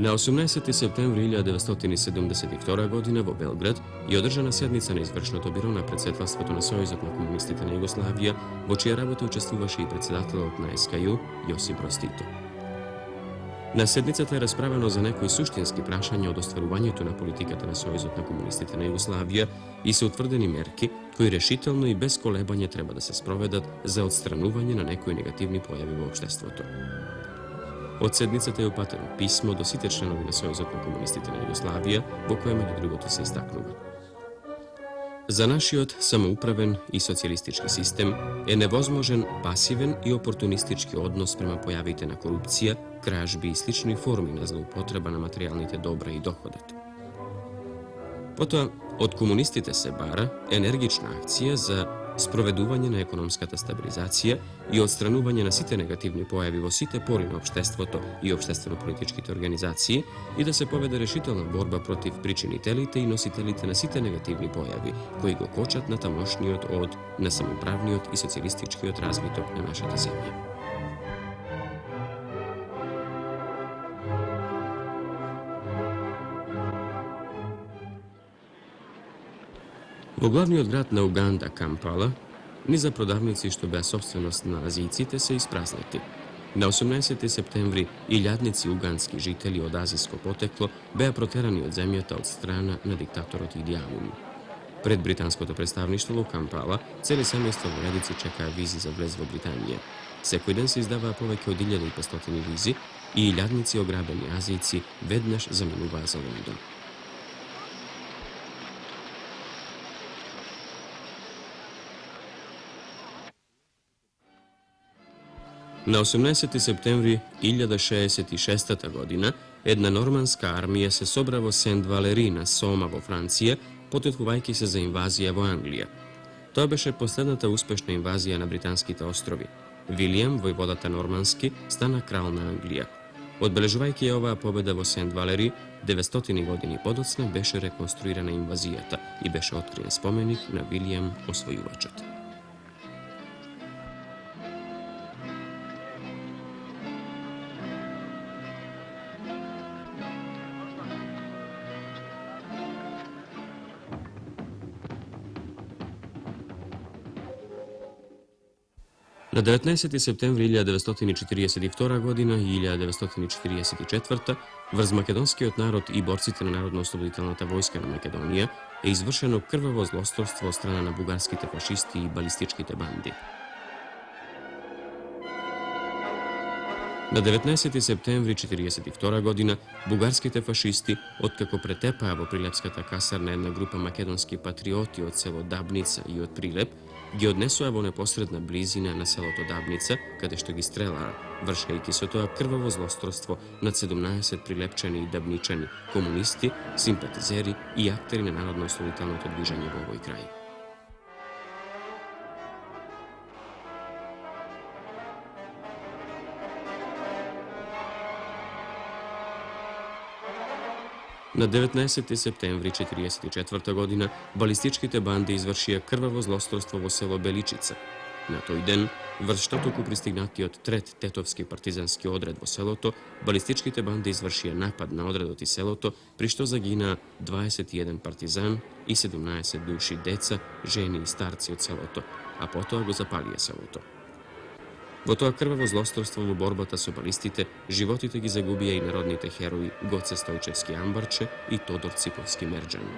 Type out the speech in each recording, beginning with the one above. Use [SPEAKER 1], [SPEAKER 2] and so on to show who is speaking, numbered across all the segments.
[SPEAKER 1] Na 18. septembru 1972 godine во Белград je održana sednica na извршното биро на председателството на Сојузот на комунистите на Југославија, во чија работа учествуваше и председателот на СКЮ Јосип Броз Тито. На седницата е расправено за некои суштински прашања од остварувањето на политиката на Сојузот на комунистите на Југославија и се утврдени мерки кои решително и без колебање треба да се спроведат за отстранување на некои негативни појави во општеството. Од седницата е упатено писмо до сите членови на Сојузот на комунистите на Југославија, во кое меѓу другото се истакнува: За нашиот самоуправен и социјалистички систем е невозможен пасивен и опортунистички однос према појавите на корупција, кражби и слични форми на злоупотреба на материјалните добра и доходот. Потоа, од комунистите се бара енергична акција за спроведување на економската стабилизација и отстранување на сите негативни појави во сите пори на општеството и општествено-политичките организации и да се поведе решителна борба против причинителите и носителите на сите негативни појави кои го кочат на тамошниот од на самоправниот и социјалистичкиот развиток на нашата земја. Во главниот град на Уганда, Кампала, низа продавници што беа собственост на азијците се испразнети. На 18. септември илјадници угански жители од азиско потекло беа протерани од земјата од страна на диктаторот Иди Амин. Пред британското представништво во Кампала, цели семејства во редици чекаа визи за влез во Британија. Секој ден се издаваа повеќе од 1500 визи и илјадници ограбени азијци веднаш заминуваа за Лондон. На 18. септември 1066 година една норманска армија се собра во Сент Валери на Сома во Франција, потеткувајќи се за инвазија во Англија. Тоа беше последната успешна инвазија на британските острови. Вилијам, војводата нормански, стана крал на Англија. Одбележувајќи ја оваа победа во Сент Валери, 900 години подоцна беше реконструирана инвазијата и беше откриен споменик на Вилијам Освојувачот. На 19. септември 1942 година и 1944 врз македонскиот народ и борците на Народно-ослободителната војска на Македонија е извршено крваво злосторство од страна на бугарските фашисти и балистичките банди. На 19. септември 1942 година бугарските фашисти, откако претепаа во Прилепската касарна една група македонски патриоти од село Дабница и од Прилеп, ги однесоа во непосредна близина на селото Дабница, каде што ги стрелаа, вршејќи со тоа крваво злосторство над 17 прилепчани и дабничани, комунисти, симпатизери и актери на Народно-ослободителното движење во овој крај. На 19. септември 1944 година балистичките банди извршија крваво злосторство во село Беличица. На тој ден, врз штотоку пристигнатиот трет тетовски партизански одред во селото, балистичките банди извршија напад на одредот и селото, при што загинаа 21 партизан и 17 души деца, жени и старци од селото, а потоа го запалија селото. Во тоа крваво злосторство во борбата со балистите, животите ги загубија и народните херои Гоце Стојчевски Амбарче и Тодор Циповски Мерџан.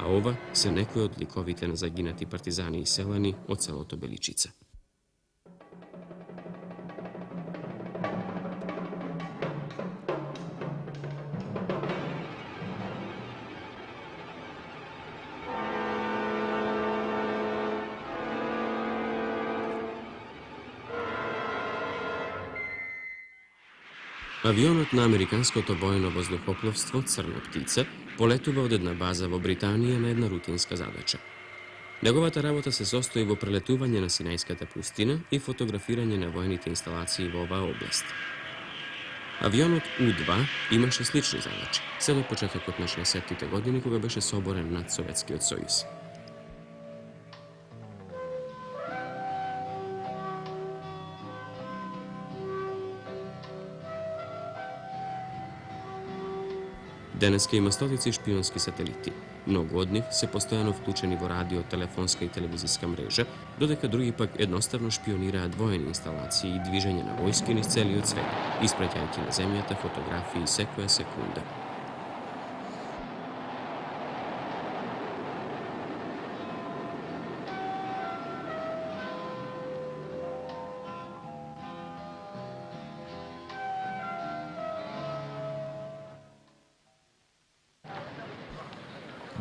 [SPEAKER 1] А ова се некои од ликовите на загинати партизани и селани од селото Беличица. Авионот на американското воено воздухопловство Црна птица полетува од една база во Британија на една рутинска задача. Неговата работа се состои во прелетување на Синајската пустина и фотографирање на воените инсталации во оваа област. Авионот У-2 имаше слични задачи, се до почетокот на 60-тите години кога беше соборен над Советскиот сојуз. Danas ima stolici špijunski sateliti. Mnogo od njih se postojano vključeni vo radio, telefonska i televizijska mreža, dodeka drugi pak jednostavno špionira dvojene instalacije i dviženje na vojski niz celi svet, ispraćajki na zemljata, fotografiji sekoja sekunda.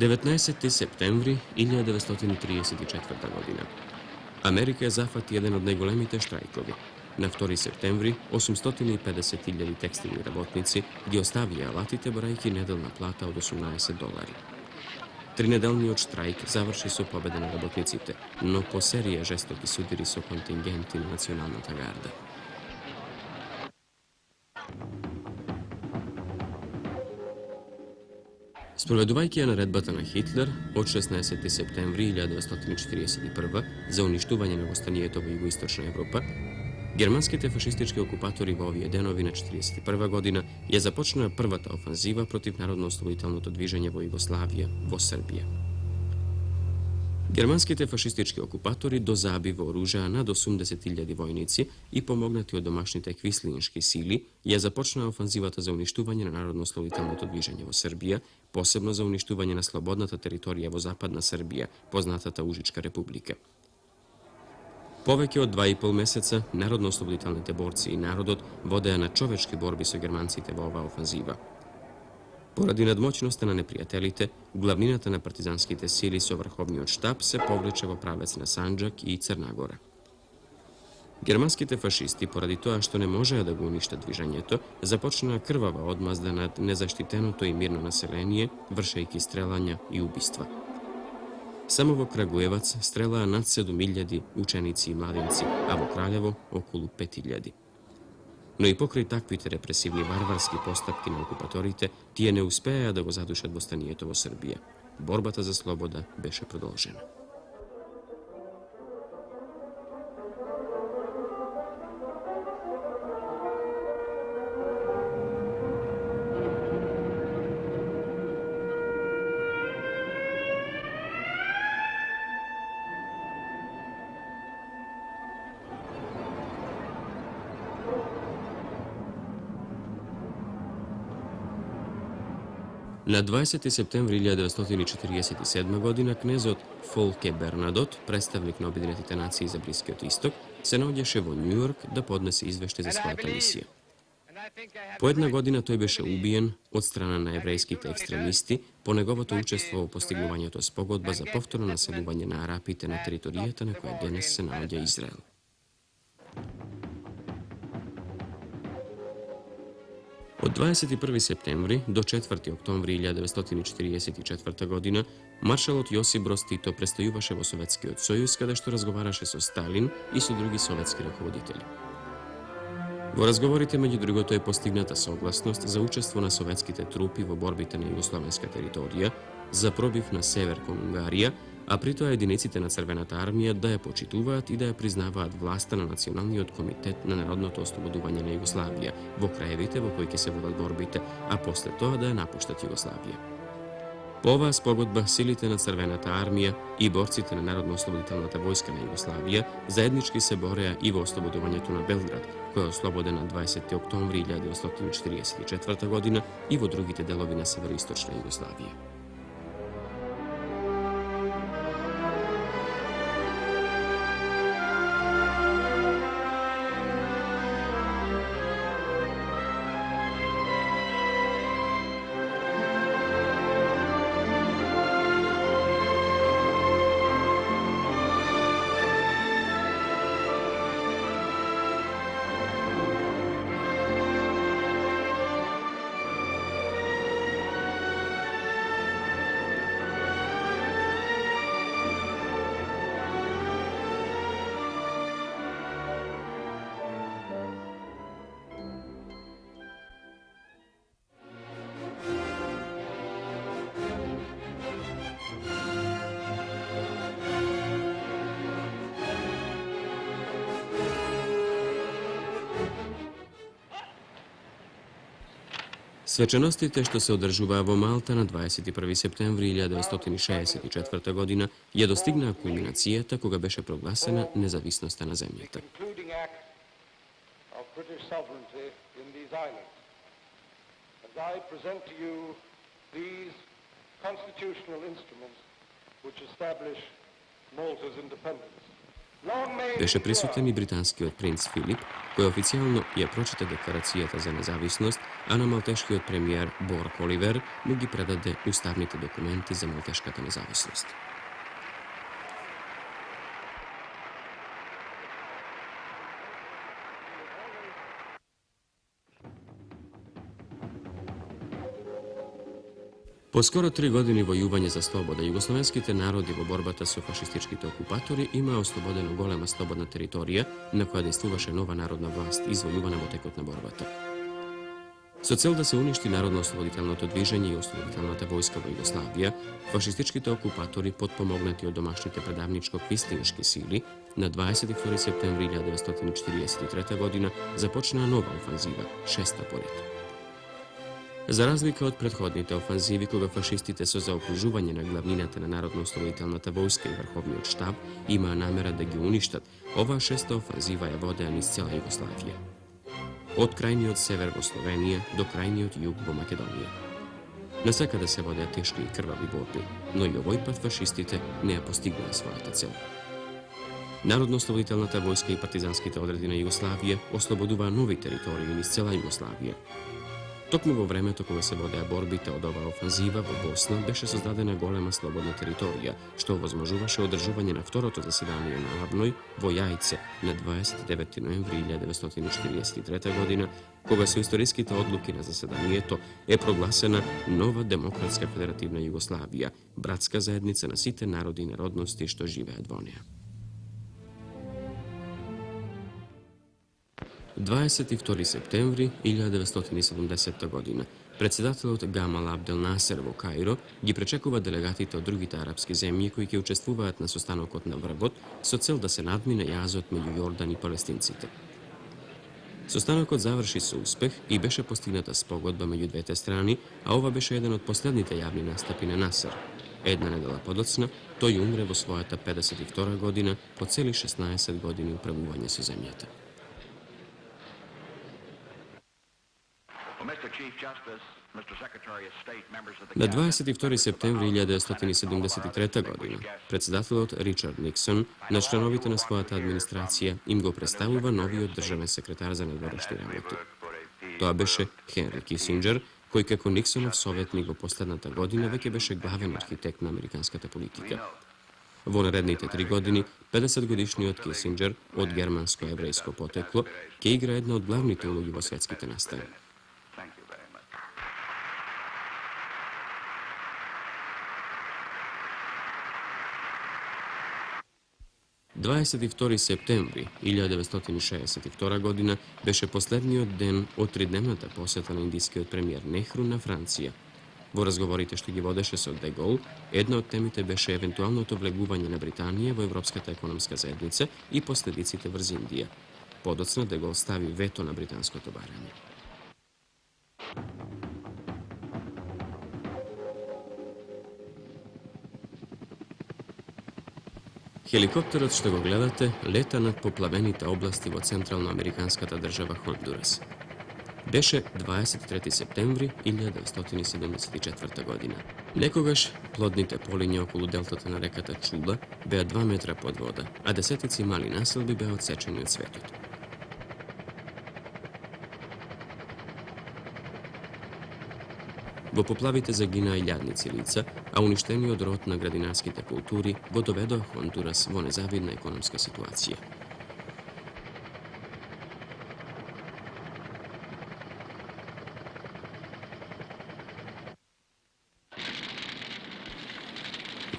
[SPEAKER 1] Devetnaeseti septembri 1934. godina. Amerika je zahvati jedan od najgolemite štrajkovi. Na 2. septembri 850.000 tekstilni rabotnici gdje ostavlja alatite barajki nedelna plata od $18. 3 nedelni od štrajk završi su pobjede na rabotnicite, no po serije žestoki sudiri su kontingenti na nacionalnata garda. Sproveduvajki je naredbata na Hitler od 16. septembri 1941. za uništuvanje Novostanijetova i jugoistočna Evropa, germanski te fašistički okupatori vo ovije denovi na 1941. godina je započnula prva ta ofanziva protiv narodno-osloboditeljnog dviženja vo Jugoslavije, vo Srbije. Germanski te fašistički okupatori dozabi vo oružja nad 80.000 vojnici i pomognati od domašnite kvislinški sili je započnula ofanzivata za uništuvanje na narodno-osloboditeljnog dviženja vo Srbija, posebno za uništuvanje na slobodnata teritorija vo zapadna Srbija, poznatata Užička republika. Poveke od 2,5 meseca narodno-osloboditeljne te borci i narodot vodeja na čovečki borbi sa Germancite vo ova ofanziva. Poradi nadmoćnosti na neprijatelite, glavninata na partizanskite sili so vrhovni od štab se povleče vo pravec na Sandžak i Crna Gora. Germanskite fašisti, poradi toa što ne može da ga uništa dviženjeto, započnula krvava odmazda nad nezaštitenuto i mirno naselenije, vršejki strelanja i ubistva. Samo vo Kragujevac strela nad 7.000 učenici i mladinci, a vo Kraljevo okolo 5.000. No i pokraj takvite represivni varvarski postapki na okupatorite, tije ne uspeja da go zaduše Dvostanijetovo Srbije. Borbata za sloboda beše prodolžena. Na 20. septembri 1947. godina knezot Folke Bernadotte, predstavnik na Objedinetite nacije za Bliski istok, se naodješe vo New York da podnese izvešte za svoja misija. Po jedna godina toj beše ubijen od strana na jevrejskih ekstremisti, po negovoto učestvovao u postignovanju to spogodba za povtorno naseljuvanje na Arapite na teritorijeta na koje danas se naodja Izrael. Od 21. septembri do 4. oktobri 1944. godina maršalot Josip Broz Tito predstajuvaše vo Sovjetski Sojuz kada što razgovaraše so Stalin i su drugi sovjetski rukovoditelji. Vo razgovorite među drugo to je postignata soglasnost za učestvo na sovjetskite trupi vo borbite na jugoslovenska teritorija, za probiv na sever kon Ungarija, a prito jedinicite na Crvenata armija da je počituvat i da je priznavat vlasta na nacionalni od komitet na narodno osloboduvanje na Jugoslavija, vo krajevite vo kojike se vodat borbite, a posle toga da je napuštat Jugoslavija. Po ova spogodba silite na Crvenata armija i borcite na narodno-osloboditeljnata vojska na Jugoslavija zajednički se boreja i vo oslobodovanjetu na Belgrad, koja je oslobodena 20. oktobri 1944. godina i vo drugite delovi na severoistočne Jugoslavije. Svečanosti što se održava vo Malta na 21. septembri 1964. godina je dostigna kulminacija tako ga beše proglasena nezavisnost na zemljeta. Beše prisutan i britanski od princ Filip, koji oficijalno je pročita deklaracijata za nezavisnost, a na malteški od premijer Borg Oliver mnogi predade ustavnite dokumenti za malteškata nezavisnost. Po skoro 3 godine vojuvanja za sloboda, jugoslovenskite narodi vo borbata su fašističkite okupatori ima oslobodeno golema slobodna teritorija na koja dejstvuvaše nova narodna vlast izvojuvana vo tekotna borbata. Со цел да се уништи народно-ослободителното движење и ослободителната војска во Југославија, фашистичките окупатори, подпомогнати од домашните предавничко-квистинишки сили, на 22. септември 1943 година започнаа нова офанзива, шеста поред. За разлика од претходните офанзиви, кога фашистите со заокружување на главнината на Народно-ослободителната војска и Врховниот штаб имаа намера да ги уништат, оваа шеста офанзива ја водеа низ цела Југославија. Од крајниот север во Словенија до крајниот југ во Македонија. Насекаде се водеа тешки и крвави борби, но и овој пат фашистите не ја постигнаа својата цел. Народно-ослободителната војска и партизанските одреди на Југославија ослободуваа нови територии низ цела Југославија. Токму во времето кога се водеа борбите од оваа офанзива во Босна беше создадена голема слободна територија, што овозможуваше одржување на второто заседание на Авној во Јајце на 29. ноември 1943 година, кога со историските одлуки на заседанието е прогласена нова демократска федеративна Југославија, братска заедница на сите народи и народности што живеат во неа. 22. септември 1970 година председателот Гамал Абдел Насер во Каиро ги пречекува делегатите од другите арапски земји кои ќе учествуваат на состанокот на врвот со цел да се надмине јазот меѓу Јордан и палестинците. Состанокот заврши со успех и беше постигната спогодба меѓу двете страни, а ова беше еден од последните јавни настапи на Насер. Една недела подоцна, тој умре во својата 52 година по цели 16 години управување со земјата. На 22. септември 1973 година, председателот Ричард Никсон на членовите на својата администрација им го представува новиот државен секретар за надворешни работи. Тоа беше Хенри Кисинџер, кој како Никсонов советник во последната година веќе беше главен архитект на американската политика. Во наредните 3 години, 50-годишниот Кисинџер од германско-еврејско потекло ќе игра една од главните улоги во светските настани. 22. септември 1962 година беше последниот ден од тридневната посета на индискиот премиер Нехру на Франција. Во разговорите што ги водеше со Де Гол, една од темите беше евентуалното влегување на Британија во Европската економска заедница и последиците врз Индија. Подоцна Де Гол стави вето на британското барање. Хеликоптерот што го гледате лета над поплавените области во централно-американската држава Хондурас. Беше 23. септември 1974 година. Некогаш плодните полиња околу делтата на реката Чула беа 2 метра под вода, а десетици мали населби беа одсечени од светот. Во поплавите загинаа илјадници лица, а уништениот род на градинарските култури го доведоа Хондурас во незавидна економска ситуација.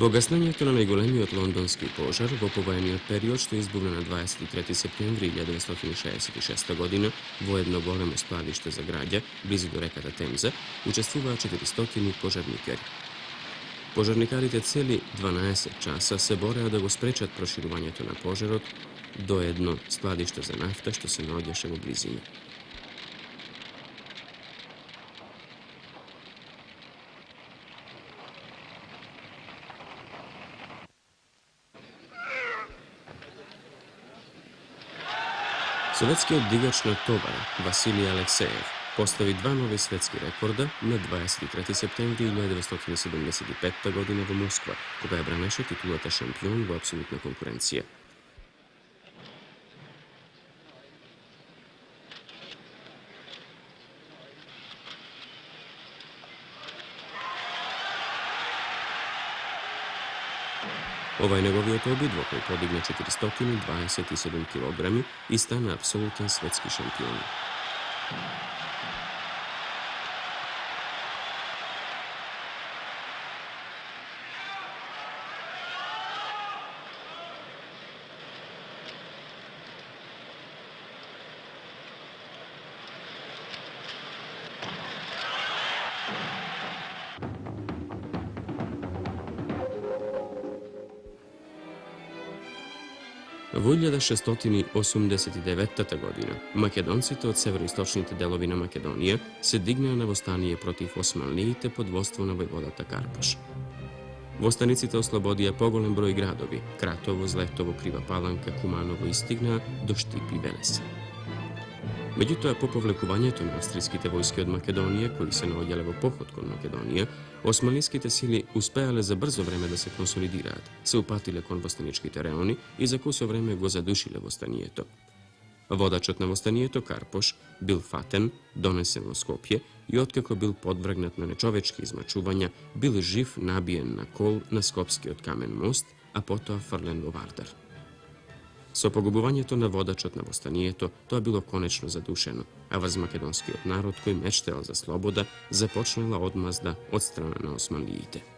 [SPEAKER 1] Во гаснењето на најголемиот лондонски пожар во повоениот период што избувна на 23. септември 1966 година во едно големо складиште за граѓа близу до реката Темза учествуваа 400 пожарникари. Пожарникарите цели 12 часа се бореа да го спречат проширувањето на пожарот до едно складиште за нафта што се наоѓаше во близина. Sovetski odigač na tovara Vasilij Aleksejev postavi dva nove svetski rekorda na 23. septembri 1975. godine v Moskva, кога ја бранеше титулата шампион во апсолутна конкуренција. Ова е неговиот обид во кој подигна 427 килограми и стана апсолутен светски шампион. Во 1689 година, македонците од североисточните делови на Македонија се дигнаа на востание против османлиите под воство на војводата Карпош. Востаниците ослободија поголем број градови – Кратово, Злетово, Крива Паланка, Куманово и стигнаа до Штип и Велес. Меѓутоа, по повлекувањето на австриските војски од Македонија, кои се наоѓале во поход кон Македонија, османлиските сили успеале за брзо време да се консолидираат, се упатиле кон востаничките реони и за кусо време го задушиле востанието. Водачот на востанието, Карпош, бил фатен, донесен во Скопје и откако бил подвргнат на нечовечки измачувања, бил жив набиен на кол на Скопскиот камен мост, а потоа фрлен во Вардар. Со погубувањето на водачот на востанието, тоа било конечно задушено, а возмакедонскиот народ кој мечтал за слобода започнала одмазда од страна на османлиите.